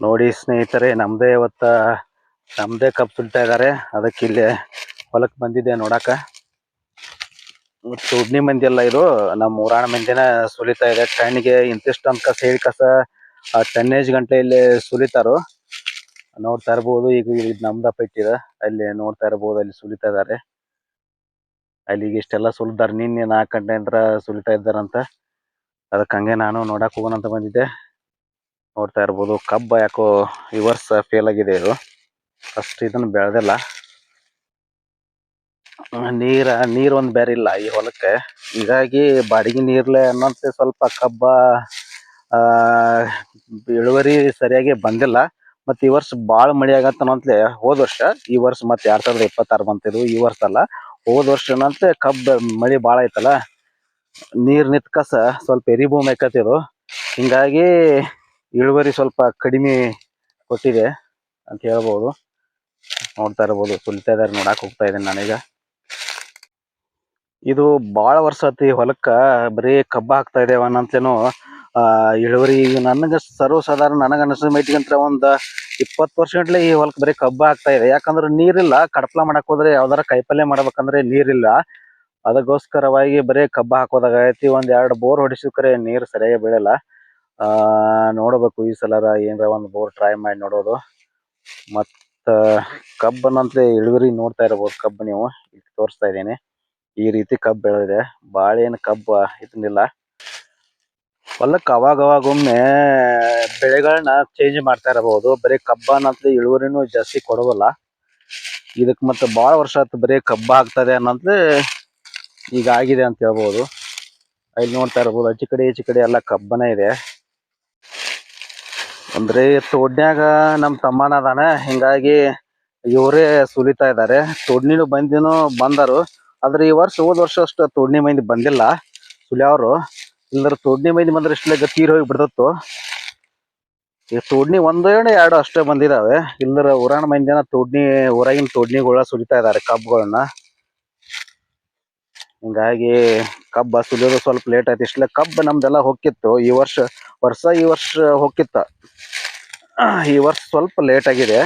ನೋಡಿ ಸ್ನೇಹಿತರೆ, ನಮ್ದೇ ಕಬ್ಬು ಸುಲ್ತಾ ಇದ್ದಾರೆ. ಅದಕ್ಕೆ ಇಲ್ಲಿ ಹೊಲಕ್ಕೆ ಬಂದಿದ್ದೆ ನೋಡಾಕ. ಉಡ್ನಿ ಮಂದಿ ಎಲ್ಲ ಇದು ನಮ್ಮ ಊರಾಣ ಮಂದಿನ ಸುಲಿತಾ ಇದೆ. ಟನ್ನಿಗೆ ಇಂತಿಷ್ಟು ಅಂತ ಸೇರಿ ಕಸ ಟನ್ನೇಜ್ ಗಂಟೆ ಇಲ್ಲಿ ಸುಲಿತಾರು. ನೋಡ್ತಾ ಇರ್ಬೋದು. ಈಗ ಇದು ನಮ್ದಪ್ಪ ಇಟ್ಟಿದ ಅಲ್ಲಿ ನೋಡ್ತಾ ಇರ್ಬೋದು, ಅಲ್ಲಿ ಸುಲಿತಾ ಇದ್ದಾರೆ. ಅಲ್ಲಿಗೆ ಇಷ್ಟೆಲ್ಲ ಸುಲಿದಾರ. ನಿನ್ನೆ 4 ಗಂಟೆ ಅಂತ ಸುಲಿತಾ ಇದ್ದಾರಂತ. ಅದಕ್ಕೆ ಹಂಗೆ ನಾನು ನೋಡಕ್ ಹೋಗೋಣಂತ ಬಂದಿದ್ದೆ. ನೋಡ್ತಾ ಇರ್ಬೋದು, ಕಬ್ಬ ಯಾಕೋ ಈ ವರ್ಷ ಫೇಲ್ ಆಗಿದೆ. ಇದು ಫಸ್ಟ್ ಇದನ್ನು ಬೆಳೆದಿಲ್ಲ. ನೀರ್ ಒಂದು ಬೇರೆ ಇಲ್ಲ ಈ ಹೊಲಕ್ಕೆ. ಹೀಗಾಗಿ ಬಾಡಿಗೆ ನೀರ್ಲೆ ಅನ್ನೋಂತೆ ಸ್ವಲ್ಪ ಕಬ್ಬ ಇಳುವರಿ ಸರಿಯಾಗಿ ಬಂದಿಲ್ಲ. ಮತ್ತೆ ಈ ವರ್ಷ ಭಾಳ ಮಳೆ ಆಗತ್ತ ಅನ್ನೋಂತಲೇ ಹೋದ ವರ್ಷ, ಈ ವರ್ಷ ಮತ್ತೆ 2026 ಬಂತಿದ್ದು. ಈ ವರ್ಷ ಅಲ್ಲ, ಹೋದ ವರ್ಷ ಅನ್ನಂತೆ ಕಬ್ಬ ಮಳೆ ಭಾಳ ಐತಲ್ಲ, ನೀರ್ ನಿಂತ ಕಸ ಸ್ವಲ್ಪ ಎರಿಭೂಮಿ ಆಕತಿದು. ಹಿಂಗಾಗಿ ಇಳುವರಿ ಸ್ವಲ್ಪ ಕಡಿಮೆ ಕೊಟ್ಟಿದೆ ಅಂತ ಹೇಳ್ಬೋದು. ನೋಡ್ತಾ ಇರ್ಬೋದು, ಸುಲಿತಾ ಇದಾರೆ. ನೋಡಕ್ ಹೋಗ್ತಾ ಇದ್ದೀನಿ ನಾನೀಗ. ಇದು ಭಾಳ ವರ್ಷ ಆತಿ ಹೊಲಕ್ಕ ಬರೀ ಕಬ್ಬ ಹಾಕ್ತಾ ಇದ್ದೇವೆ ಅನ್ನಂತೇನು ಇಳುವರಿ. ನನಗೆ ಸರ್ವಸಾಧಾರಣ ನನಗೆ ಅನಿಸಿದ ಮಟ್ಟಿಗಂತ್ರ ಒಂದು 20 ವರ್ಷ ಗಂಟ್ಲೆ ಈ ಹೊಲಕ್ಕೆ ಬರೀ ಕಬ್ಬ ಹಾಕ್ತಾ ಇದೆ. ಯಾಕಂದ್ರೆ ನೀರಿಲ್ಲ. ಕಡಪ್ಲ ಮಾಡಕ್ ಹೋದ್ರೆ ಯಾವ್ದಾರ ಕಾಯಿಪಲ್ಯ ಮಾಡ್ಬೇಕಂದ್ರೆ ನೀರಿಲ್ಲ. ಅದಕ್ಕೋಸ್ಕರವಾಗಿ ಬರೀ ಕಬ್ಬ ಹಾಕೋದಾಗೈತಿ. 1-2 ಬೋರ್ ಹೊಡಿಸಿದ್ರೆ ನೀರು ಸರಿಯಾಗಿ ಬೀಳಲ್ಲ. ನೋಡ್ಬೇಕು ಈ ಸಲ ಏನಾರ ಒಂದು ಬೋರ್ ಟ್ರೈ ಮಾಡಿ ನೋಡೋದು. ಮತ್ತು ಕಬ್ಬನಂತಲೇ ಇಳುವರಿ ನೋಡ್ತಾ ಇರ್ಬೋದು. ಕಬ್ಬು ನೀವು ತೋರಿಸ್ತಾ ಇದ್ದೀನಿ. ಈ ರೀತಿ ಕಬ್ಬು ಬೆಳೆದಿದೆ. ಭಾಳ ಏನು ಕಬ್ಬು ಇದನ್ನಿಲ್ಲ. ಹೊಲಕ್ಕೆ ಅವಾಗವಾಗೊಮ್ಮೆ ಬೆಳೆಗಳನ್ನ ಚೇಂಜ್ ಮಾಡ್ತಾ ಇರಬಹುದು. ಬರೀ ಕಬ್ಬನಂತಲೇ ಇಳುವರಿನೂ ಜಾಸ್ತಿ ಕೊಡೋಲ್ಲ. ಇದಕ್ಕೆ ಮತ್ತೆ ಭಾಳ ವರ್ಷ ಆಯ್ತು ಬರೀ ಕಬ್ಬ ಆಗ್ತದೆ ಅನ್ನೋಂತಲೇ ಈಗ ಆಗಿದೆ ಅಂತ ಹೇಳ್ಬೋದು. ಅಲ್ಲಿ ನೋಡ್ತಾ ಇರ್ಬೋದು, ಆಚೆ ಕಡೆ ಎಲ್ಲ ಕಬ್ಬನೇ ಇದೆ. ಅಂದ್ರೆ ತೋಡ್ನ್ಯಾಗ ನಮ್ಮ ತಮ್ಮನ ಅದಾನ. ಹಿಂಗಾಗಿ ಇವರೇ ಸುಲಿತಾ ಇದ್ದಾರೆ. ತೋಡ್ನಿನೂ ಬಂದರು. ಆದ್ರೆ ಈ ವರ್ಷ ಹೋದ ವರ್ಷ ಅಷ್ಟು ತೋಡ್ನಿ ಮಂದಿ ಬಂದಿಲ್ಲ ಸುಲಿಯವರು. ಇಲ್ಲರ ತೋಡ್ನಿ ಮಂದಿ ಬಂದ್ರೆ ಇಷ್ಟಲೇ ತೀರ್ ಹೋಗಿ ಬಿಡ್ತತ್ತು. ಈ ತೋಡ್ನಿ 1-2 ಅಷ್ಟೇ ಬಂದಿದಾವೆ. ಇಲ್ಲರ ಊರಾಣ ಮಂದಿನ ಊರಾಗಿನ ತೋಡ್ನಿಗಳ ಸುಲಿತಾ ಇದ್ದಾರೆ ಕಬ್ಬುಗಳನ್ನ. ಹಿಂಗಾಗಿ ಕಬ್ಬ ಸುಲಿಯೋದು ಸ್ವಲ್ಪ ಲೇಟ್ ಆಯ್ತು. ಇಷ್ಟಲೇ ಕಬ್ಬು ನಮ್ದೆಲ್ಲ ಹೋಗಿತ್ತು. ಈ ವರ್ಷ ಹೋಗಿತ್ತ. ಈ ವರ್ಷ ಸ್ವಲ್ಪ ಲೇಟ್ ಆಗಿದೆ.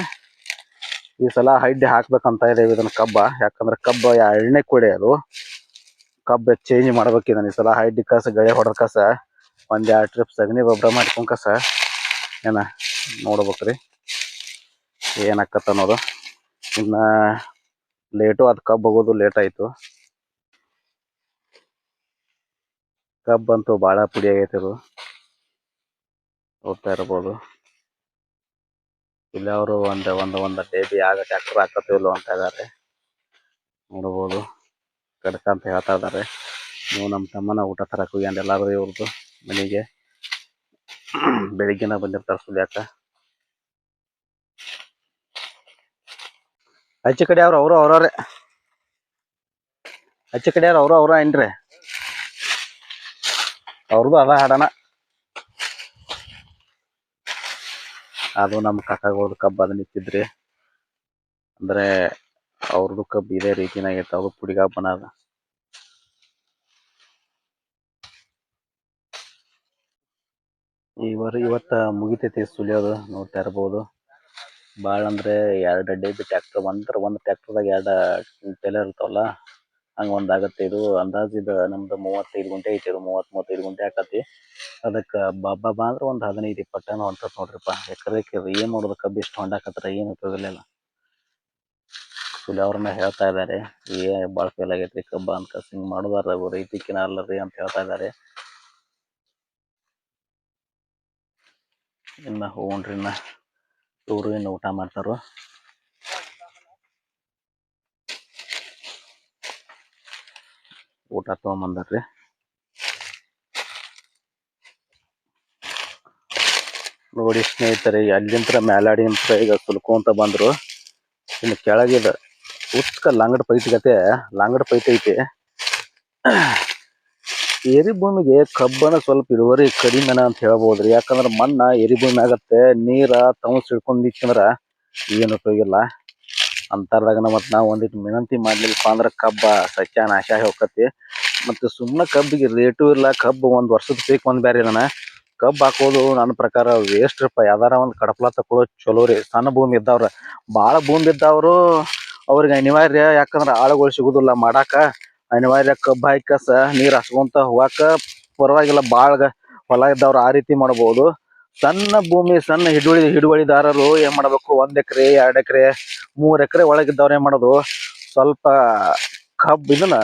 ಈ ಸಲ ಹೈಡ್ಡಿ ಹಾಕ್ಬೇಕಂತ ಇದ್ದೇವೆ ಇದನ್ನ ಕಬ್ಬ. ಯಾಕಂದ್ರೆ ಕಬ್ಬ 2ನೇ ಕೊಡೆ ಅದು. ಕಬ್ಬ ಚೇಂಜ್ ಮಾಡ್ಬೇಕಿದ್ದಾನೆ ಈ ಸಲ. ಹೈಡ್ಡಿ ಕಸ, ಗಳೆ ಹೊಡೆದ ಕಸ, 1-2 ಟ್ರಿಪ್ ಸಗಣಿ ಗೊಬ್ಬರ ಮಾಡ್ಕೊಂಡ್ ಕಸ ನೋಡ್ಬೇಕ್ರಿ ಏನಾಕತ್ತ ಅನ್ನೋದು. ಇನ್ನ ಲೇಟು ಅದು ಕಬ್ಬು ಹೋಗೋದು ಲೇಟ್ ಆಯ್ತು. ಕಬ್ಬಂತೂ ಭಾಳ ಪುಡಿ ಆಗೈತೆ ಇದು. ಹೋಗ್ತಾ ಇರ್ಬೋದು. ಇಲ್ಲಿ ಅವರು ಒಂದು ಬೇಬಿ ಆಗ ಟ್ಯಾಕ್ಟರ್ ಹಾಕತ್ತಿಲ್ಲ ಅಂತ ಇದ್ದಾರೆ. ನೋಡ್ಬೋದು, ಕಡ್ಕ ಅಂತ ಹೇಳ್ತಾ ಇದ್ದಾರೆ. ನೀವು ನಮ್ಮ ತಮ್ಮನ ಊಟ ತರಕ್ಕೆ ಹೋಗ್ಯಾನ ಎಲ್ಲಾರು ಇವ್ರದ್ದು ಮನೆಗೆ. ಬೆಳಿಗ್ಗೆನ ಬಂದಿರ್ತಾರೆ ಸುಲಿಯಾಕ. ಆಚೆ ಕಡೆ ಅವ್ರವ್ರೆ ಆಚೆ ಕಡೆ ಅವ್ರ ಏನ್ರಿ ಅವ್ರದ್ದು ಅದ ಹಾಡನ. ಅದು ನಮ್ಮ ಕಾಕಾಗೋದು ಕಬ್ಬು ಅದನ್ನ ಇಟ್ಟಿದ್ರಿ. ಅಂದ್ರೆ ಅವ್ರದ್ದು ಕಬ್ಬು ಇದೇ ರೀತಿನಾಗೈತೆ. ಅದು ಪುಡಿಗಾಬ್ಬನ ಅದ. ಇವತ್ತ ಮುಗಿತೈತಿ ಸುಲಿಯೋದು. ನೋಡ್ತಾ ಇರ್ಬೋದು. ಭಾಳ ಅಂದ್ರೆ 2 ಡೇಬಿ ಟ್ಯಾಕ್ಟರ್ ಒಂದು ಟ್ಯಾಕ್ಟರ್ದಾಗ 2 ಟೇಲರ್ ಇರ್ತಾವಲ್ಲ, ಹಂಗೆ ಒಂದಾಗತ್ತೆ. ಇದು ಅಂದಾಜು ಇದು ನಮ್ದು 35 ಗುಂಟೆ ಐತಿ. ಇದು 30-35 ಗುಂಟೆ ಆಕತಿ. ಅದಕ್ಕೆ ಬಾ ಅಂದ್ರೆ ಒಂದು 15-20 ಟನ್ ಹೊಂಟತ್ ನೋಡ್ರಿಪ್ಪ. ಎಕರೆಕ್ಕೆ ಏನು ಮಾಡೋದು ಕಬ್ಬು ಇಷ್ಟು ಹೊಂಡಾಕತ್ರ ಏನು ಉಪಯೋಗಿಲ್ಲ. ಸುಲಿಯವ್ರನ್ನ ಹೇಳ್ತಾ ಇದ್ದಾರೆ ಭಾಳ ಫೇಲ್ ಆಗೈತ್ರಿ ಕಬ್ಬ ಅಂತ. ಹಿಂಗೆ ಮಾಡೋದಾರ ರೈತಿಕಿನ ಅಲ್ಲರಿ ಅಂತ ಹೇಳ್ತಾ ಇದ್ದಾರೆ. ಇನ್ನು ಹ್ಞೂನ್ರಿ, ಇವರು ಇನ್ನು ಊಟ ಮಾಡ್ತಾರೋ. ಊಟ ತೊಗೊಂಬಂದಾರ್ರಿ. ನೋಡಿ ಸ್ನೇಹಿತರೆ, ಅಲ್ಲಿಂತ್ರ ಮೇಲಾಡಿಂತ್ರ ಈಗ ಸುಲ್ಕೊಂತ ಬಂದ್ರು. ಇನ್ನು ಕೆಳಗಿದ ಲಂಗಡ ಪೈಟ್ ಐತಿ. ಎರಿಭೂಮಿಗೆ ಕಬ್ಬನ ಸ್ವಲ್ಪ ಇಳುವರಿ ಕಡಿಮೆನ ಅಂತ ಹೇಳ್ಬೋದ್ರಿ. ಯಾಕಂದ್ರೆ ಮಣ್ಣ ಎರಿಭೂಮಿ ಆಗತ್ತೆ. ನೀರ ಸಿಡ್ಕೊಂಡ್ ನಿಂತಂದ್ರ ಏನು ಉಪಯೋಗಿಲ್ಲ ಅಂತಾರದಾಗ. ಮತ್ತೆ ನಾವು ಒಂದಿಟ್ಟು ವಿನಂತಿ ಮಾಡ್ಲಿಲ್ಲಪ್ಪ ಅಂದ್ರೆ ಕಬ್ಬ ಸತ್ಯ ನಾಶ ಹೋಗತಿ. ಮತ್ತೆ ಸುಮ್ಮನೆ ಕಬ್ಬಿಗೆ ರೇಟು ಇಲ್ಲ. ಕಬ್ಬು 1 ವರ್ಷದ ಪೀಕ್ ಬೇರೆ ಇದನ್ನ. ಕಬ್ಬು ಹಾಕೋದು ನನ್ನ ಪ್ರಕಾರ ವೇಸ್ಟ್ ರೀ. ಯಾವ್ದಾರ ಒಂದು ಕಡಪಲ ತಕೊಳ್ಳೋದು ಚಲೋ ರೀ. ಸಣ್ಣ ಭೂಮಿ ಇದ್ದವ್ರ, ಭಾಳ ಭೂಮಿ ಇದ್ದವರು ಅವ್ರಿಗೆ ಅನಿವಾರ್ಯ, ಯಾಕಂದ್ರೆ ಆಳುಗಳು ಸಿಗುದಿಲ್ಲ ಮಾಡಾಕ. ಅನಿವಾರ್ಯ ಕಬ್ಬು ಹಾಕಸ ನೀರು ಹಸ್ಕೊಂತ ಹೋಗಾಕ ಪರವಾಗಿಲ್ಲ. ಭಾಳ ಹೊಲ ಇದ್ದವ್ರು ಆ ರೀತಿ ಮಾಡ್ಬೋದು. ಸಣ್ಣ ಭೂಮಿ, ಸಣ್ಣ ಹಿಡುವಳಿದಾರರು ಏನ್ ಮಾಡ್ಬೇಕು, 1 ಎಕರೆ 2 ಎಕರೆ 3 ಎಕರೆ ಒಳಗಿದ್ದವ್ರು ಏನ್ ಮಾಡೋದು, ಸ್ವಲ್ಪ ಕಬ್ಬು ಇದನ್ನ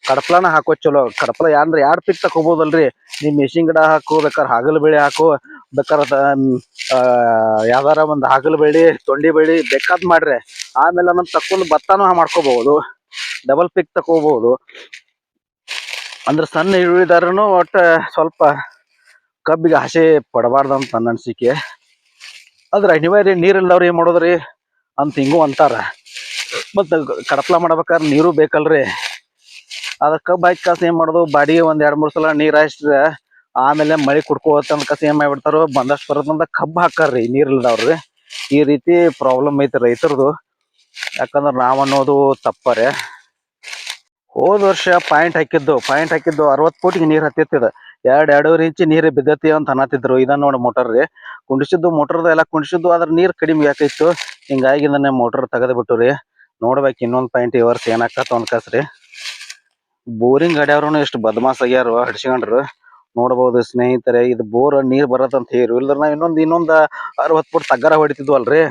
ಕಡಪಲಾನ ಹಾಕೋದ್ ಚಲೋ. ಕಡಪಲ ಯಾರು 2 ಪಿಕ್ ತಕೋಬಹುದಲ್ರಿ. ನೀವ್ ಮೆಣಸಿನ ಗಿಡ ಹಾಕೋ, ಬೇಕಾದ್ರೆ ಹಾಗಲ ಬೆಳೆ ಹಾಕೋ, ಬೇಕಾದ್ರೆ ಯಾವ್ದಾರ ಒಂದು ಹಾಗಲ ಬೆಳಿ, ತೊಂಡಿ ಬೆಳಿ ಬೇಕಾದ್ ಮಾಡ್ರಿ. ಆಮೇಲೆ ಅದನ್ನ ತಕ್ಕೊಂಡು ಭತ್ತನೂ ಮಾಡ್ಕೋಬಹುದು, ಡಬಲ್ ಪಿಕ್ ತಕೋಬಹುದು. ಅಂದ್ರೆ ಸಣ್ಣ ಹಿಡುವಳಿದಾರನು ಒಟ್ಟ ಸ್ವಲ್ಪ ಕಬ್ಬಿಗೆ ಆಸೆ ಪಡಬಾರ್ದಂತ ನನ್ನ ಅನಿಸಿಕೆ. ಆದ್ರೆ ಅನಿವಾರ್ಯ ನೀರಿಲ್ಲದವ್ರು ಏನ್ ಮಾಡೋದ್ರಿ ಅಂತ ಹಿಂಗೂ ಅಂತಾರ. ಮತ್ತು ಕಡಪಲ ಮಾಡ್ಬೇಕಾದ್ರೆ ನೀರು ಬೇಕಲ್ರಿ. ಅದ್ರ ಕಬ್ಬು ಹಾಕಿ ಕಾಸು ಏನ್ ಮಾಡೋದು, ಬಾಡಿಗೆ 1-2-3 ಸಲ ನೀರ್ ಹಾಯಿಸಿದ್ರೆ ಆಮೇಲೆ ಮಳೆ ಕುಡ್ಕೋತ ಕಸ ಏನ್ ಮಾಡ್ಬಿಡ್ತಾರೋ, ಬಂದಷ್ಟು ಬರೋದ್ರಿಂದ ಕಬ್ಬು ಹಾಕಾರ್ರಿ ನೀರಿಲ್ಲದವ್ರಿ. ಈ ರೀತಿ ಪ್ರಾಬ್ಲಮ್ ಐತಿ ರೈತರದು. ಯಾಕಂದ್ರೆ ನಾವ್ ಅನ್ನೋದು ತಪ್ಪರೆ. ಹೋದ ವರ್ಷ ಪಾಯಿಂಟ್ ಹಾಕಿದ್ದು 60 ಫೂಟಿಗೆ ನೀರ್ ಹತ್ತಿತ್ತದ. 2-2.5 ಇಂಚ್ ನೀರು ಬಿದ್ದತಿ ಅಂತ ಅನ್ನತಿದ್ರು. ಇದನ್ನ ನೋಡಿ ಮೋಟರ್ ರೀ ಕುಂಡಿಸಿದ್ದು, ಮೋಟರ್ದ ಎಲ್ಲ ಕುಂಡಿಸಿದ್ದು, ಅದ್ರ ನೀರ್ ಕಡಿಮೆ ಯಾಕಿತ್ತು. ಹಿಂಗಾಗಿ ನನ್ನ ಮೋಟರ್ ತೆಗೆದು ಬಿಟ್ಟು ರೀ. ನೋಡ್ಬೇಕು ಇನ್ನೊಂದು ಪಾಯಿಂಟ್ ಈ ವರ್ಷ ಏನಾಗ್ತತ ಅನ್ಕಸ್ರಿ. ಬೋರಿಂಗ್ ಅಡ್ಯಾವ್ರು ಎಷ್ಟು ಬದಮಾಸ್ ಆಗ್ಯಾರು ಹಡ್ಸ್ಕೊಂಡ್ರು. ನೋಡ್ಬೋದು ಸ್ನೇಹಿತರೆ, ಇದು ಬೋರ್ ನೀರ್ ಬರತ್ತಂತ ಹೇಳಿ ಇಲ್ದ್ರ ನಾವ್ ಇನ್ನೊಂದ್ 60 ಫುಟ್ ತಗ್ಗರ ಹೊಡಿತಿದ್ವಲ್ರಿ.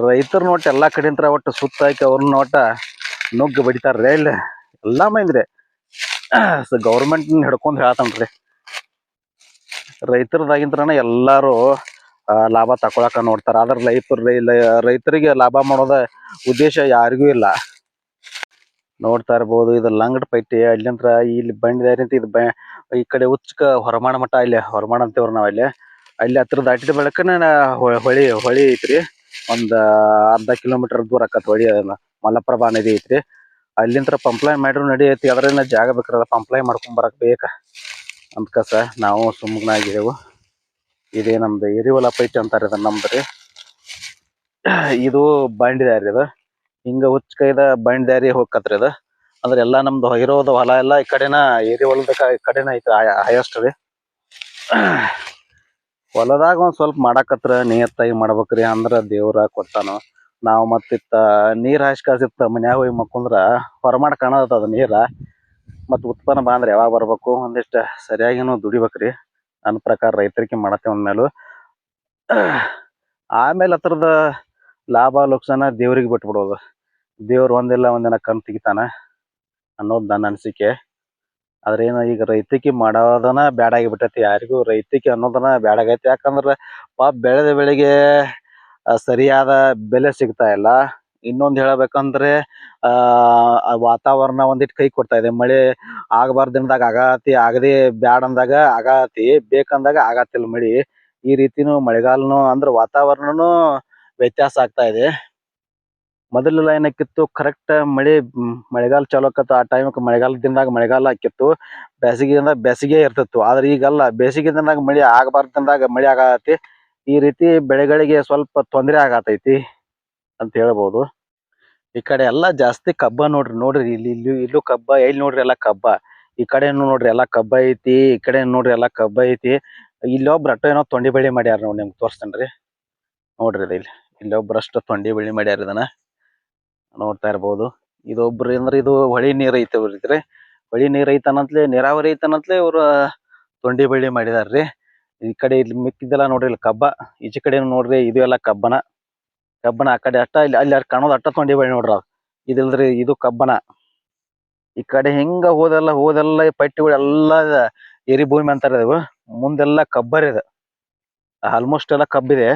ರೈತರು ನೋಟ್ ಎಲ್ಲಾ ಕಡೆಂತ್ರ ಒಟ್ಟು ಸುತ್ತ ಹಾಕಿ ಅವ್ರನ್ನ ಒಟ್ಟ ನುಗ್ಗ ಬಡಿತಾರ್ರಿ. ಇಲ್ಲ ಎಲ್ಲಾ ಮಂದ್ರಿ ಗೌರ್ಮೆಂಟ್ ಹಿಡ್ಕೊಂಡ್ ಹೇಳತನ್ರಿ. ರೈತರದಾಗಿಂತ್ರನ ಎಲ್ಲಾರು ಲಾಭ ತಕೊಳಕ ನೋಡ್ತಾರ. ಆದ್ರ ರೈತರಿಗೆ ಲಾಭ ಮಾಡೋದ ಉದ್ದೇಶ ಯಾರಿಗೂ ಇಲ್ಲ. ನೋಡ್ತಾ ಇರ್ಬೋದು, ಇದು ಲಂಗಡ್ ಪೈಟಿ. ಅಲ್ಲಿಂತ್ರ ಇಲ್ಲಿ ಬಂಡಿದಾರಿ ಅಂತ ಇದು ಈ ಕಡೆ ಉಚ್ಚಕ ಹೊರಮಾಡ ಮಠ, ಇಲ್ಲಿ ಹೊರಮಾಡ ಅಂತೇವ್ರ ನಾವ್. ಅಲ್ಲಿ ಹತ್ರ ದಾಟಿದ ಬೆಳಕನ ಹೊಳಿ ಐತ್ರಿ. ಒಂದ್ ಅರ್ಧ ಕಿಲೋಮೀಟರ್ ದೂರ ಆಕತ್ ಹೊಳಿ. ಮಲಪ್ರಭಾ ನದಿ ಐತ್ರಿ. ಅಲ್ಲಿಂತ್ರ ಪಂಪ್ಲೈನ್ ಮಾಡ್ರು ನಡಿ ಐತಿ. ಅದ್ರನ್ನ ಜಾಗ ಬೇಕ್ರಲ್ಲ, ಪಂಪ್ಲೈನ್ ಮಾಡ್ಕೊಂಡ್ ಬರಕ್ ಬೇಕ ಅಂದ್ಕಸ ನಾವು ಸುಮ್ಮನಾಗಿದೆವು. ಇದೇ ನಮ್ದು ಎರಿವಲ ಪೈಟಿ ಅಂತಾರ ಇದನ್ನ ನಮ್ದ್ರಿ. ಇದು ಬಂಡಿದಾರಿ. ಇದು ಹಿಂಗ ಹುಚ್ಚಕೈದ ಬಂಡಿದಾರಿ ಹೋಗಕತ್ರಿ. ಇದು ಅಂದ್ರೆ ಎಲ್ಲಾ ನಮ್ದು ಇರೋದು ಹೊಲ ಎಲ್ಲ ಈ ಕಡೆನ ಏರಿ ಹೊಲದ ಈ ಕಡೆನ ಐತಿ ಹೈಯೆಸ್ಟ್ ರೀ. ಹೊಲದಾಗ ಒಂದ್ ಸ್ವಲ್ಪ ಮಾಡಾಕತ್ರ ನಿಯತ್ತಾಗಿ ಮಾಡ್ಬೇಕ್ರಿ. ಅಂದ್ರ ದೇವ್ರ ಕೊಡ್ತಾನ. ನಾವು ಮತ್ತಿತ್ತ ನೀರ್ ಹಾಯ್ಸ್ಕಾಸಿತ್ತ ಮನ್ಯಾಗ ಹೋಗಿ ಮಕ್ಕೊಂದ್ರ ಹೊರಮಾಡ ಕಾಣದ ನೀರ. ಮತ್ ಉತ್ಪನ್ನ ಬಂದ್ರೆ ಯಾವಾಗ ಬರ್ಬೇಕು, ಒಂದಿಷ್ಟ ಸರಿಯಾಗಿನೂ ದುಡಿಬೇಕ್ರಿ. ನನ್ನ ಪ್ರಕಾರ ರೈತರಿಗೆ ಮಾಡತ್ತೆ ಒಂದ್ಮೇಲು. ಆಮೇಲೆ ಹತ್ರದ ಲಾಭ ಲುಕ್ಸಾನ ದೇವ್ರಿಗೆ ಬಿಟ್ಬಿಡೋದು. ದೇವ್ರು ಒಂದಿಲ್ಲ ಒಂದಿನ ಕಣ್ ತೆಗಿತಾನ ಅನ್ನೋದು ನನ್ನ ಅನಿಸಿಕೆ. ಆದ್ರೆ ಏನು ಈಗ ರೈತಕಿ ಮಾಡೋದನ ಬ್ಯಾಡಾಗಿ ಬಿಟ್ಟೈತಿ. ಯಾರಿಗೂ ರೈತಕಿ ಅನ್ನೋದನ್ನ ಬ್ಯಾಡಾಗೈತಿ. ಯಾಕಂದ್ರ ಪಾಪ ಬೆಳೆದ ಬೆಳೆಗೆ ಸರಿಯಾದ ಬೆಲೆ ಸಿಗ್ತಾ ಇಲ್ಲ. ಇನ್ನೊಂದು ಹೇಳಬೇಕಂದ್ರೆ ವಾತಾವರಣ ಒಂದಿಟ್ಟು ಕೈ ಕೊಡ್ತಾ ಇದೆ. ಮಳೆ ಆಗಬಾರ್ದಿಂದಾಗ ಆಗತಿ, ಆಗದೆ ಬ್ಯಾಡ್ ಅಂದಾಗ ಆಗತಿ, ಬೇಕಂದಾಗ ಆಗತ್ತಿಲ್ಲ ಮಳಿ. ಈ ರೀತಿನೂ ಮಳೆಗಾಲನು ಅಂದ್ರೆ ವಾತಾವರಣನು ವ್ಯತ್ಯಾಸ ಆಗ್ತಾ ಇದೆ. ಮೊದಲೆಲ್ಲ ಏನಕ್ಕಿತ್ತು, ಕರೆಕ್ಟ್ ಮಳೆಗಾಲ ಚಾಲೂ ಆಕತ್ತು ಆ ಟೈಮಕ್ಕೆ ಮಳೆಗಾಲ ದಿನದಾಗ ಮಳೆಗಾಲ ಆಕಿತ್ತು, ಬೇಸಿಗೆಯಿಂದ ಬೇಸಿಗೆ ಇರ್ತಿತ್ತು. ಆದ್ರೆ ಈಗಲ್ಲ, ಬೇಸಿಗೆ ದಿನದಾಗ ಮಳೆ ಆಗಬಾರ್ದಿಂದಾಗ ಮಳೆ ಆಗತಿ. ಈ ರೀತಿ ಬೆಳೆಗಳಿಗೆ ಸ್ವಲ್ಪ ತೊಂದರೆ ಆಗತೈತಿ ಅಂತ ಹೇಳ್ಬೋದು. ಈ ಕಡೆ ಎಲ್ಲಾ ಜಾಸ್ತಿ ಕಬ್ಬ ನೋಡ್ರಿ ಇಲ್ಲೂ ಕಬ್ಬ. ಎಲ್ಲಿ ನೋಡ್ರಿ ಎಲ್ಲಾ ಕಬ್ಬ. ಈ ಕಡೆ ನೋಡ್ರಿ ಎಲ್ಲಾ ಕಬ್ಬ ಐತಿ, ಈ ಕಡೆ ನೋಡ್ರಿ ಎಲ್ಲಾ ಕಬ್ಬ ಐತಿ. ಇಲ್ಲೊಬ್ರು ಅಟ್ಟ ಏನೋ ತೊಂಡಿ ಬೆಳಿ ಮಾಡ್ಯಾರ ನೋಡಿ, ನಿಮ್ಗೆ ತೋರಿಸ್ತೇನ್ರಿ. ನೋಡ್ರಿ ಇಲ್ಲೊಬ್ರಷ್ಟು ತೊಂಡಿ ಬೆಳಿ ಮಾಡ್ಯಾರ. ಇದನ್ನ ನೋಡ್ತಾ ಇರ್ಬೋದು. ಇದೊಬ್ರು ಅಂದ್ರೆ ಇದು ಹೊಳಿ ನೀರ್ ಐತವ್ರಿ. ಹೊಳಿ ನೀರ್ ಐತನಂತ್ಲೆ, ನೀರಾವರಿ ಐತನಂತ್ಲೆ ಇವ್ರ ತೊಂಡಿ ಬೆಳಿ ಮಾಡಿದಾರ್ರಿ. ಈ ಕಡೆ ಇಲ್ಲಿ ಮಿಕ್ಕಿದ್ದೆಲ್ಲ ನೋಡ್ರಿ ಇಲ್ಲಿ ಕಬ್ಬ. ಈಚೆ ಕಡೆ ನೋಡ್ರಿ ಇದು ಎಲ್ಲ ಕಬ್ಬನ. ಆ ಕಡೆ ಅಟ್ಟ ಅಲ್ಲಿ ಕಾಣೋದು ಅಟ್ಟ ತೊಂಡಿ ಬೆಳಿ ನೋಡ್ರ. ಇದಿಲ್ರಿ, ಇದು ಕಬ್ಬನ. ಈ ಕಡೆ ಹಿಂಗ ಹೋದೆಲ್ಲ ಈ ಪಟ್ಟಿಗಳು ಎಲ್ಲಾ ಎರಿ ಭೂಮಿ ಅಂತಾರ. ಇವು ಮುಂದೆಲ್ಲ ಕಬ್ಬರ್ ಇದೆ. ಆಲ್ಮೋಸ್ಟ್ ಎಲ್ಲ ಕಬ್ಬಿದೆ.